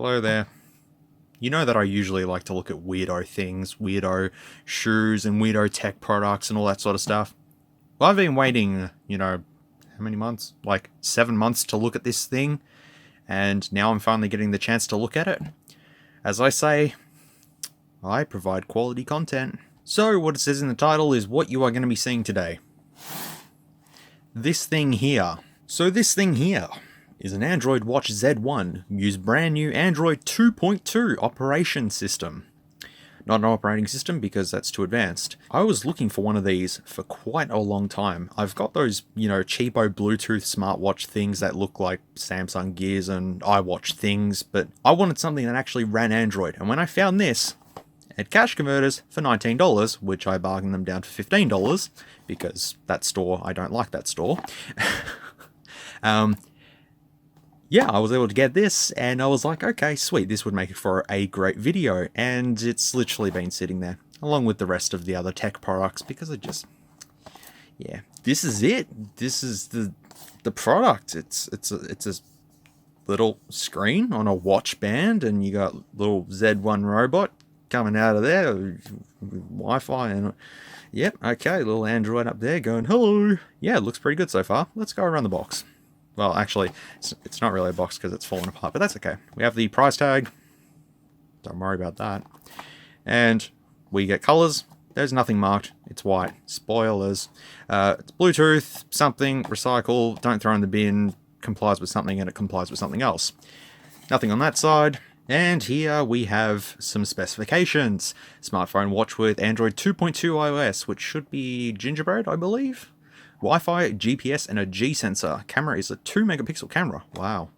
Hello there. You know that I usually like to look at weirdo things, weirdo shoes and weirdo tech products and all that sort of stuff. Well, I've been waiting, how many months? Like 7 months to look at this thing, and now I'm finally getting the chance to look at it. As I say, I provide quality content. So what it says in the title is what you are going to be seeing today. This thing here. So this thing here is an Android Watch Z1, use brand new Android 2.2 operation system. Not an operating system because that's too advanced. I was looking for one of these for quite a long time. I've got those, cheapo Bluetooth smartwatch things that look like Samsung Gears and iWatch things, but I wanted something that actually ran Android. And when I found this at Cash Converters for $19, which I bargained them down to $15 because that store, I don't like that store. Yeah, I was able to get this, and I was like, okay, sweet, this would make it for a great video, and it's literally been sitting there, along with the rest of the other tech products, because this is it. This is the product. It's a little screen on a watch band, and you got little Z1 robot coming out of there, Wi-Fi, and yep, okay, little Android up there going, hello. Yeah, it looks pretty good so far. Let's go around the box. Well, actually, it's not really a box because it's fallen apart, but that's okay. We have the price tag. Don't worry about that. And we get colors. There's nothing marked. It's white. Spoilers. It's Bluetooth, something, recycle, don't throw in the bin, complies with something, and it complies with something else. Nothing on that side. And here we have some specifications. Smartphone watch with Android 2.2 iOS, which should be Gingerbread, I believe. Wi-Fi, GPS, and a G sensor. Camera is a 2 megapixel camera. Wow.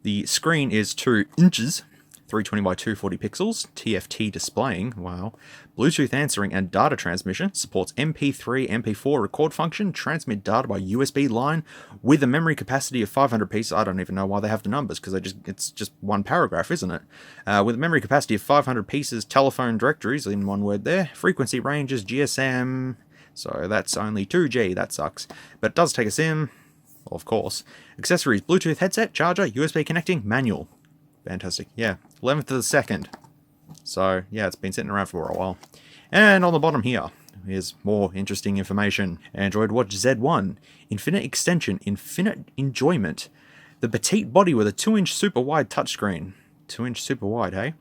The screen is 2 inches, 320 by 240 pixels. TFT displaying. Wow. Bluetooth answering and data transmission. Supports MP3, MP4 record function. Transmit data by USB line with a memory capacity of 500 pieces. I don't even know why they have the numbers because it's just one paragraph, isn't it? With a memory capacity of 500 pieces. Telephone directories in one word there. Frequency ranges, GSM. So that's only 2G, that sucks. But it does take a SIM, of course. Accessories, Bluetooth headset, charger, USB connecting, manual. Fantastic, yeah. 11th of the 2nd. So, yeah, it's been sitting around for a while. And on the bottom here, here's more interesting information. Android Watch Z1, infinite extension, infinite enjoyment. The petite body with a 2-inch super wide touchscreen. 2-inch super wide, hey?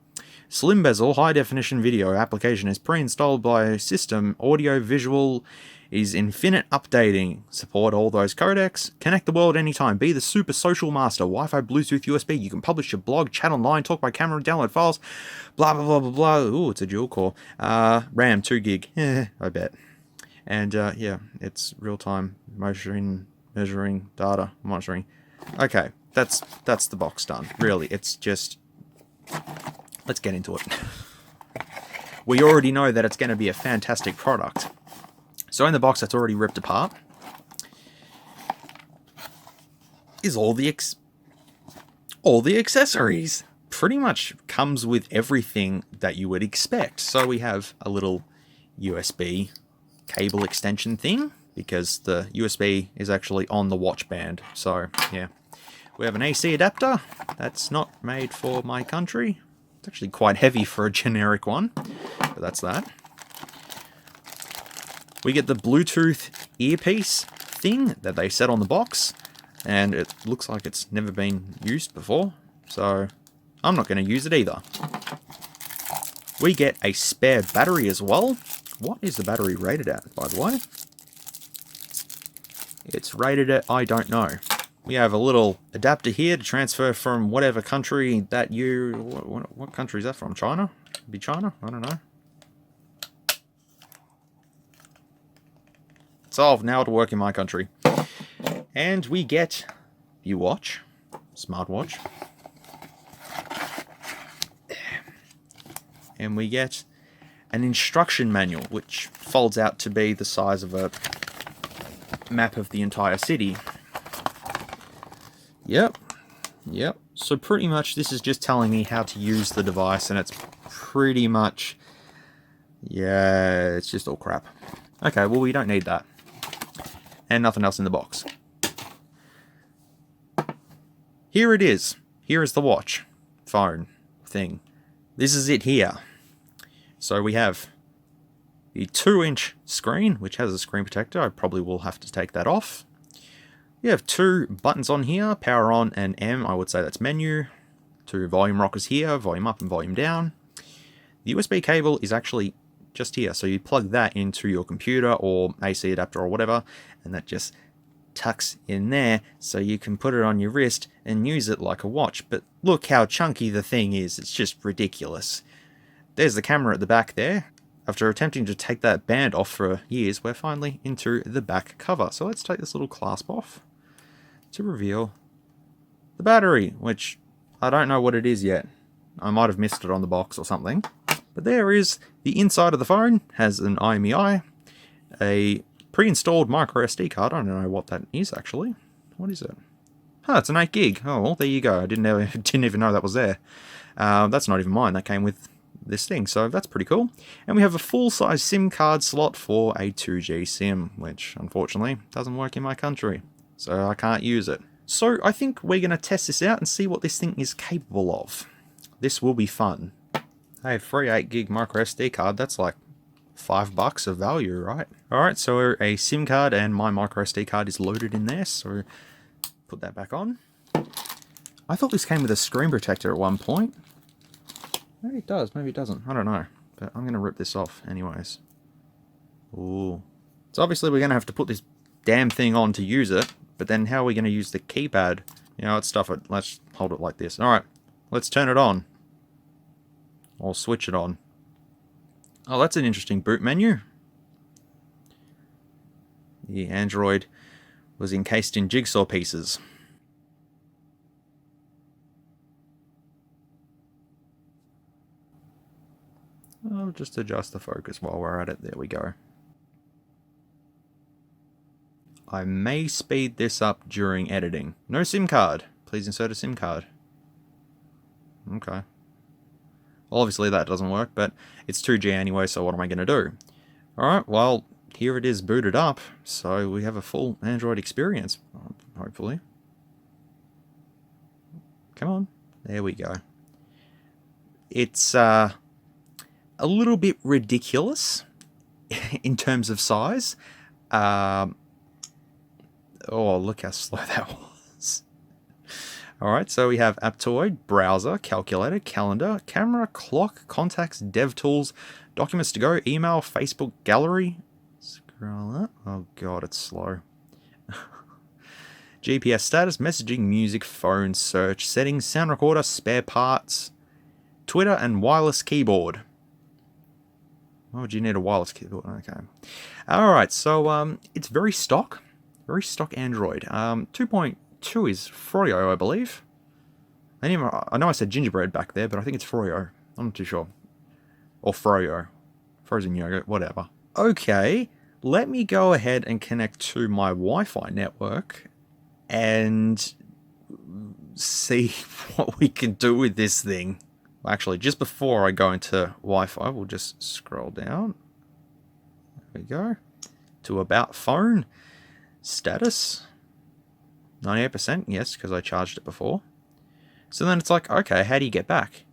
Slim bezel, high definition video application is pre-installed by system. Audio visual is infinite updating. Support all those codecs. Connect the world anytime. Be the super social master. Wi-Fi, Bluetooth, USB. You can publish your blog, chat online, talk by camera, download files. Blah, blah, blah, blah, blah. Ooh, it's a dual core. RAM, 2 gig. I bet. And, yeah, it's real-time measuring data, monitoring. Okay, that's the box done. Really, it's just... Let's get into it. We already know that it's going to be a fantastic product. So in the box that's already ripped apart is all the accessories. Pretty much comes with everything that you would expect. So we have a little USB cable extension thing because the USB is actually on the watch band. So yeah, we have an AC adapter. That's not made for my country. It's actually quite heavy for a generic one, but that's that. We get the Bluetooth earpiece thing that they set on the box, and it looks like it's never been used before, so I'm not going to use it either. We get a spare battery as well. What is the battery rated at, by the way? It's rated at, I don't know. We have a little adapter here to transfer from whatever country that you... What country is that from? China? Be China? I don't know. Solved. Now it'll work in my country. And we get your watch. Smartwatch. And we get an instruction manual, which folds out to be the size of a map of the entire city. Yep. So pretty much this is just telling me how to use the device, and it's pretty much... Yeah, it's just all crap. Okay, well, we don't need that. And nothing else in the box. Here it is. Here is the watch. Phone. thing. This is it here. So we have the 2-inch screen, which has a screen protector. I probably will have to take that off. You have 2 buttons on here, power on and M, I would say that's menu. 2 volume rockers here, volume up and volume down. The USB cable is actually just here, so you plug that into your computer or AC adapter or whatever, and that just tucks in there, so you can put it on your wrist and use it like a watch. But look how chunky the thing is, it's just ridiculous. There's the camera at the back there. After attempting to take that band off for years, we're finally into the back cover. So let's take this little clasp off to reveal the battery, which I don't know what it is yet. I might have missed it on the box or something. But there is the inside of the phone, has an IMEI, a pre-installed micro SD card. I don't know what that is actually. What is it? Oh, it's an 8 gig. Oh, well, there you go. I didn't even know that was there. That's not even mine. That came with this thing, so that's pretty cool. And we have a full-size SIM card slot for a 2G SIM, which unfortunately doesn't work in my country, so I can't use it. So I think we're going to test this out and see what this thing is capable of. This will be fun. Hey, free 8 gig micro SD card, that's like $5 of value, right? Alright, so a SIM card and my micro SD card is loaded in there, so put that back on. I thought this came with a screen protector at one point. Maybe it does, maybe it doesn't, I don't know. But I'm going to rip this off anyways. Ooh. So obviously we're going to have to put this damn thing on to use it, but then how are we going to use the keypad? You know, let's stuff it, let's hold it like this. Alright, let's turn it on. Or switch it on. Oh, that's an interesting boot menu. The Android was encased in jigsaw pieces. I'll just adjust the focus while we're at it. There we go. I may speed this up during editing. No SIM card. Please insert a SIM card. Okay. Well, obviously that doesn't work, but it's 2G anyway, so what am I going to do? Alright, well, here it is booted up, so we have a full Android experience, hopefully. Come on. There we go. It's a little bit ridiculous in terms of size. Oh, look how slow that was. Alright, so we have Aptoid, Browser, Calculator, Calendar, Camera, Clock, Contacts, DevTools, Documents to Go, Email, Facebook, Gallery. Scroll up. Oh god, it's slow. GPS status, messaging, music, phone, search, settings, sound recorder, spare parts, Twitter, and wireless keyboard. Why would you need a wireless keyboard? Okay. Alright, so it's very stock Android. 2.2 is Froyo, I believe. I know I said gingerbread back there, but I think it's Froyo. I'm not too sure. Or Froyo. Frozen yogurt, whatever. Okay, let me go ahead and connect to my Wi-Fi network and see what we can do with this thing. Actually, just before I go into Wi-Fi, we'll just scroll down. There we go. To About Phone. Status. 98%, yes, because I charged it before. So then it's like, okay, how do you get back?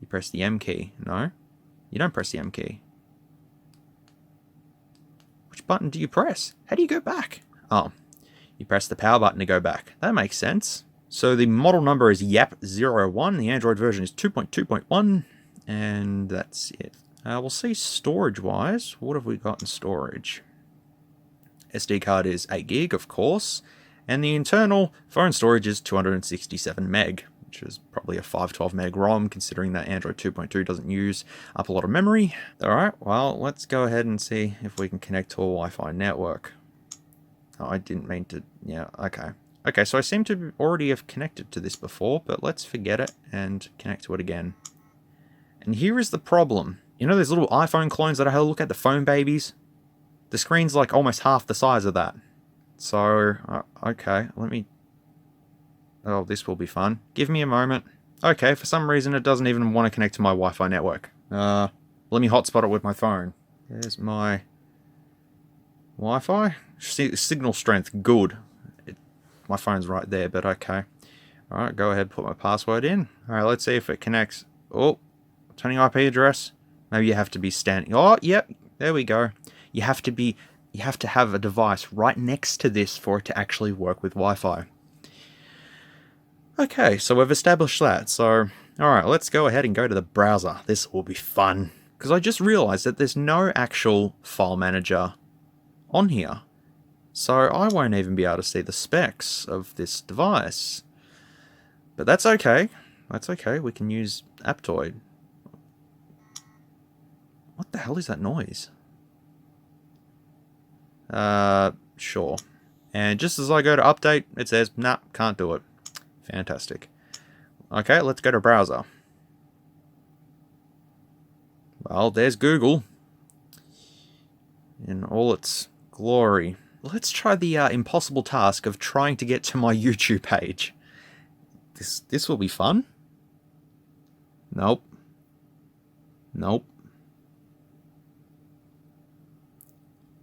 You press the M key. No, you don't press the M key. Which button do you press? How do you go back? Oh, you press the power button to go back. That makes sense. So the model number is YAP01. The Android version is 2.2.1. And that's it. We'll see storage-wise. What have we got in storage? SD card is 8 gig, of course. And the internal phone storage is 267 meg, which is probably a 512 meg ROM, considering that Android 2.2 doesn't use up a lot of memory. Alright, well, let's go ahead and see if we can connect to a Wi-Fi network. Oh, I didn't mean to... Yeah, okay. Okay, so I seem to already have connected to this before, but let's forget it and connect to it again. And here is the problem. You know those little iPhone clones that I had a look at, the phone babies? The screen's like almost half the size of that. So, okay, let me... Oh, this will be fun. Give me a moment. Okay, for some reason it doesn't even want to connect to my Wi-Fi network. Let me hotspot it with my phone. There's my Wi-Fi. Signal strength, good. My phone's right there, but okay. Alright, go ahead, put my password in. Alright, let's see if it connects. Oh, turning IP address. Maybe you have to be standing. Oh, yep, there we go. You have to have a device right next to this for it to actually work with Wi-Fi. Okay, so we've established that. So, alright, let's go ahead and go to the browser. This will be fun. Because I just realized that there's no actual file manager on here. So I won't even be able to see the specs of this device. But that's okay. That's okay. We can use Aptoid. What the hell is that noise? Sure. And just as I go to update, it says, nah, can't do it. Fantastic. Okay, let's go to browser. Well, there's Google in all its glory. Let's try the impossible task of trying to get to my YouTube page. This will be fun. Nope. Nope.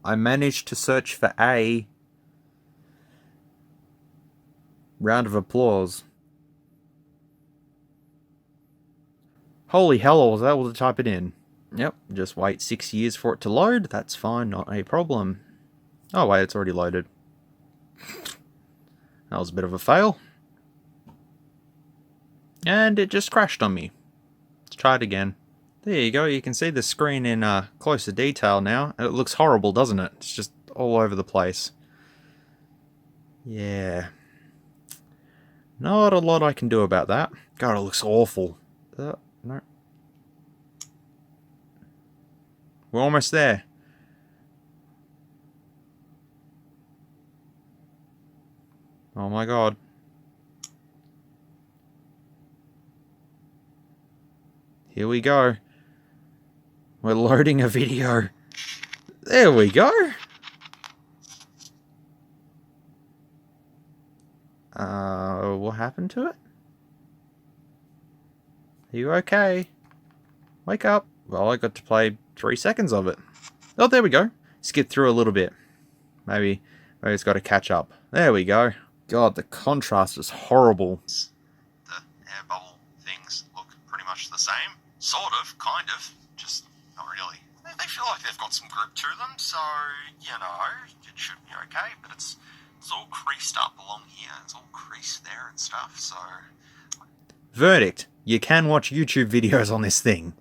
I managed to search for a round of applause. Holy hell, I was able to type it in. Yep, just wait 6 years for it to load. That's fine, not a problem. Oh wait, it's already loaded. That was a bit of a fail. And it just crashed on me. Let's try it again. There you go, you can see the screen in closer detail now. It looks horrible, doesn't it? It's just all over the place. Yeah. Not a lot I can do about that. God, it looks awful. No. We're almost there. Oh my god. Here we go. We're loading a video. There we go. What happened to it? Are you okay? Wake up. Well, I got to play 3 seconds of it. Oh, there we go. Skip through a little bit. Maybe it's got to catch up. There we go. God, the contrast is horrible. The air bubble things look pretty much the same. Sort of, kind of, just not really. They feel like they've got some grip to them, so, you know, it should be okay, but it's all creased up along here. It's all creased there and stuff, so... Verdict. You can watch YouTube videos on this thing.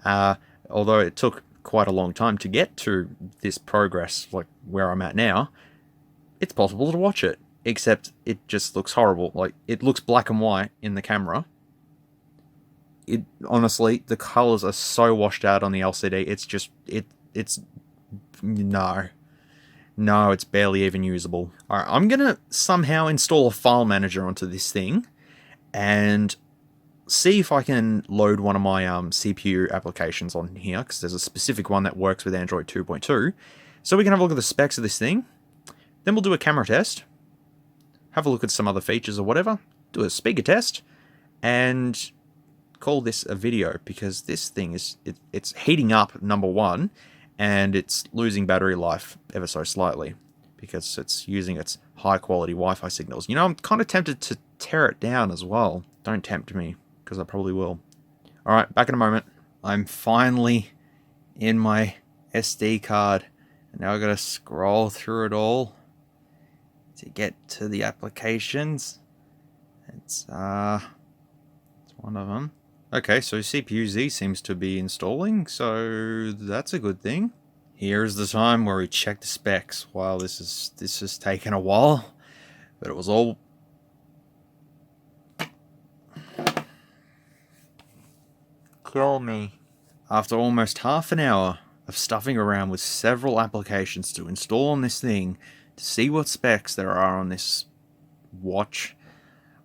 Although it took quite a long time to get to this progress, like where I'm at now, it's possible to watch it. Except it just looks horrible. Like, it looks black and white in the camera. Honestly, the colors are so washed out on the LCD. It's just, it's no, it's barely even usable. All right, I'm gonna somehow install a file manager onto this thing, and see if I can load one of my CPU applications on here, because there's a specific one that works with Android 2.2. So we can have a look at the specs of this thing. Then we'll do a camera test, have a look at some other features or whatever, do a speaker test, and call this a video, because this thing is it's heating up, number one, and it's losing battery life ever so slightly because it's using its high quality Wi-Fi signals. You know, I'm kind of tempted to tear it down as well. Don't tempt me, because I probably will. Alright, back in a moment. I'm finally in my SD card, and now I've got to scroll through it all to get to the applications. It's one of them. Okay, so CPU Z seems to be installing, so that's a good thing. Here's the time where we check the specs. Wow, this has taken a while, but it was all... Kill me. After almost half an hour of stuffing around with several applications to install on this thing, to see what specs there are on this watch,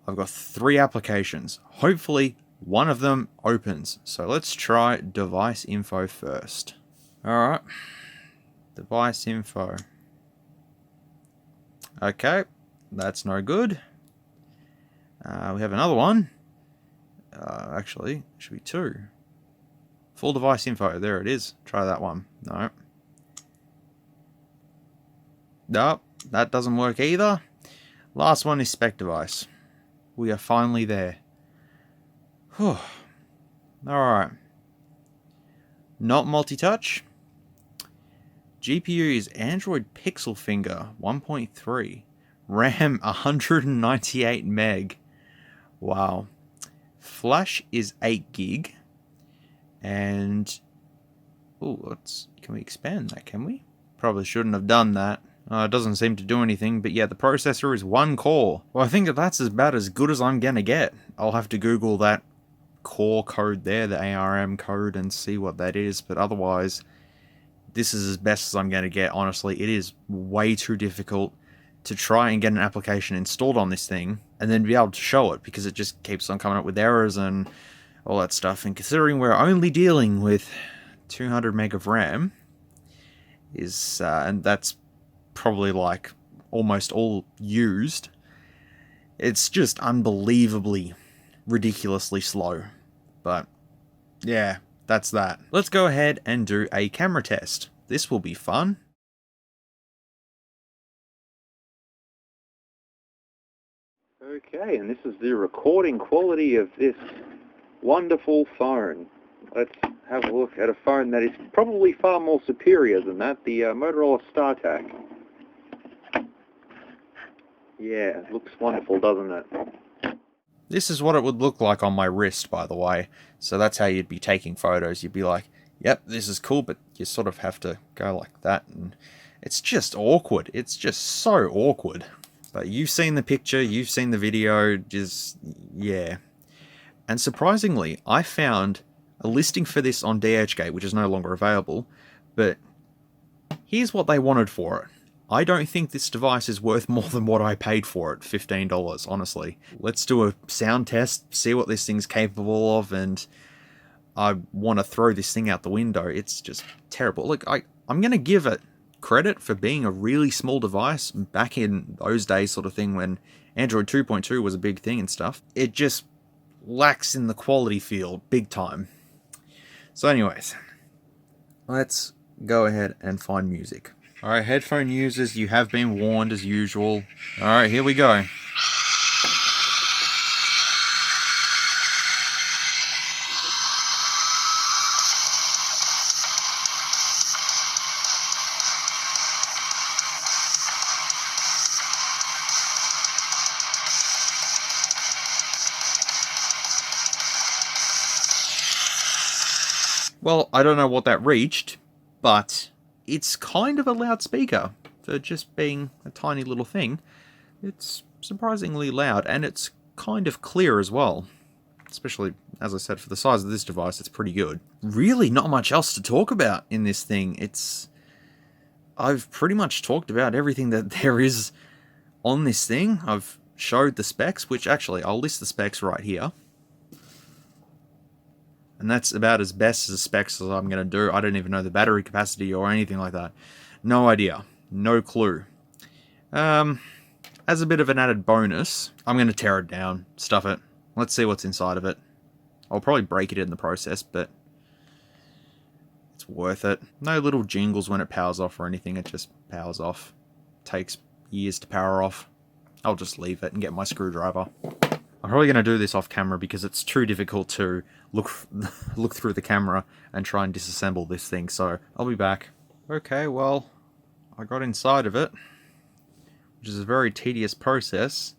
I've got 3 applications. Hopefully one of them opens. So let's try device info first. Alright. Device info. Okay. That's no good. We have another one. Actually, it should be 2. Full device info. There it is. Try that one. No. Nope. That doesn't work either. Last one is spec device. we are finally there. Whew. Alright. Not multi-touch. GPU is Android Pixel Finger 1.3. RAM 198 meg. Wow. Flash is 8 gig. And... oh, can we expand that, can we? Probably shouldn't have done that. It doesn't seem to do anything, but yeah, the processor is 1 core. Well, I think that's about as good as I'm gonna get. I'll have to Google that core code there, the ARM code, and see what that is, but otherwise, this is as best as I'm gonna get, honestly. It is way too difficult to try and get an application installed on this thing, and then be able to show it, because it just keeps on coming up with errors and all that stuff, and considering we're only dealing with 200 meg of RAM, and that's probably like almost all used, it's just unbelievably ridiculously slow. But yeah, that's that. Let's go ahead and do a camera test. This will be fun. Okay, and this is the recording quality of this wonderful phone. Let's have a look at a phone that is probably far more superior than that, the Motorola StarTAC. Yeah, it looks wonderful, doesn't it? This is what it would look like on my wrist, by the way. So that's how you'd be taking photos. You'd be like, yep, this is cool, but you sort of have to go like that. And it's just awkward. It's just so awkward. But you've seen the picture, you've seen the video, just, yeah. And surprisingly, I found a listing for this on DHgate, which is no longer available, but here's what they wanted for it. I don't think this device is worth more than what I paid for it, $15, honestly. Let's do a sound test, see what this thing's capable of, and I want to throw this thing out the window. It's just terrible. Look, I'm going to give it credit for being a really small device back in those days, sort of thing, when Android 2.2 was a big thing and stuff. It just lacks in the quality field, big time. So anyways, let's go ahead and find music. Alright, headphone users, you have been warned as usual. Alright, here we go. Well, I don't know what that reached, but it's kind of a loudspeaker for just being a tiny little thing. It's surprisingly loud, and it's kind of clear as well. Especially, as I said, for the size of this device, it's pretty good. Really not much else to talk about in this thing. I've pretty much talked about everything that there is on this thing. I've showed the specs, which actually, I'll list the specs right here. And that's about as best as specs as I'm going to do. I don't even know the battery capacity or anything like that. No idea. No clue. As a bit of an added bonus, I'm going to tear it down, stuff it. Let's see what's inside of it. I'll probably break it in the process, but it's worth it. No little jingles when it powers off or anything. It just powers off. Takes years to power off. I'll just leave it and get my screwdriver. I'm probably going to do this off camera because it's too difficult to look through the camera and try and disassemble this thing, so I'll be back. Okay, well, I got inside of it, which is a very tedious process.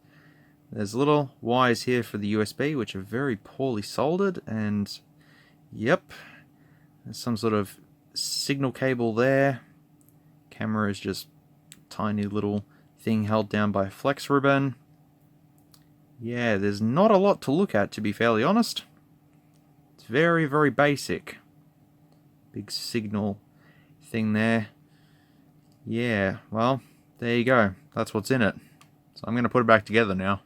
There's little wires here for the USB, which are very poorly soldered, and yep, there's some sort of signal cable there. Camera is just a tiny little thing held down by a flex ribbon. Yeah, there's not a lot to look at, to be fairly honest. It's very, very basic. Big signal thing there. Yeah, well, there you go. That's what's in it. So I'm going to put it back together now.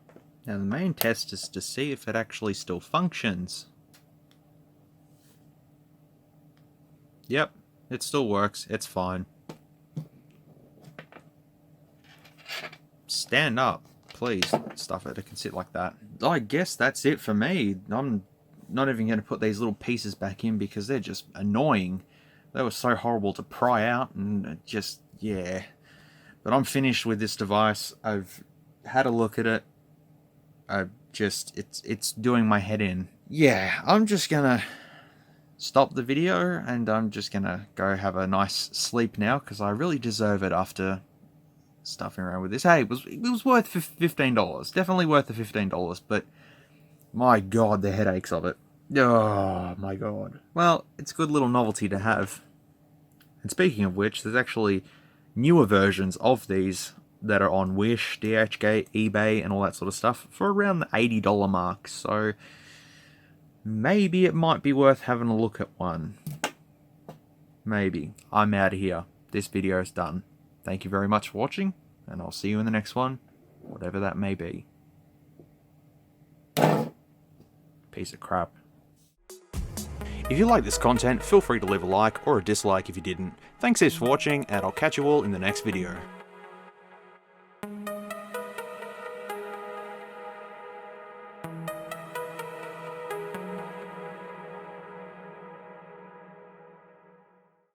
Now the main test is to see if it actually still functions. Yep, it still works. It's fine. Stand up. Please, stuff it. It can sit like that. I guess that's it for me. I'm not even going to put these little pieces back in because they're just annoying. They were so horrible to pry out and just, yeah. But I'm finished with this device. I've had a look at it. I just, it's doing my head in. Yeah, I'm just gonna stop the video and I'm just gonna go have a nice sleep now, because I really deserve it after stuffing around with this. Hey, it was worth $15. Definitely worth the $15, but my god, the headaches of it. Oh my god. Well, it's a good little novelty to have. And speaking of which, there's actually newer versions of these that are on Wish, DHgate, eBay, and all that sort of stuff for around the $80 mark. So maybe it might be worth having a look at one. Maybe. I'm out of here. This video is done. Thank you very much for watching, and I'll see you in the next one, whatever that may be. Piece of crap. If you like this content, feel free to leave a like or a dislike if you didn't. Thanks heaps for watching, and I'll catch you all in the next video.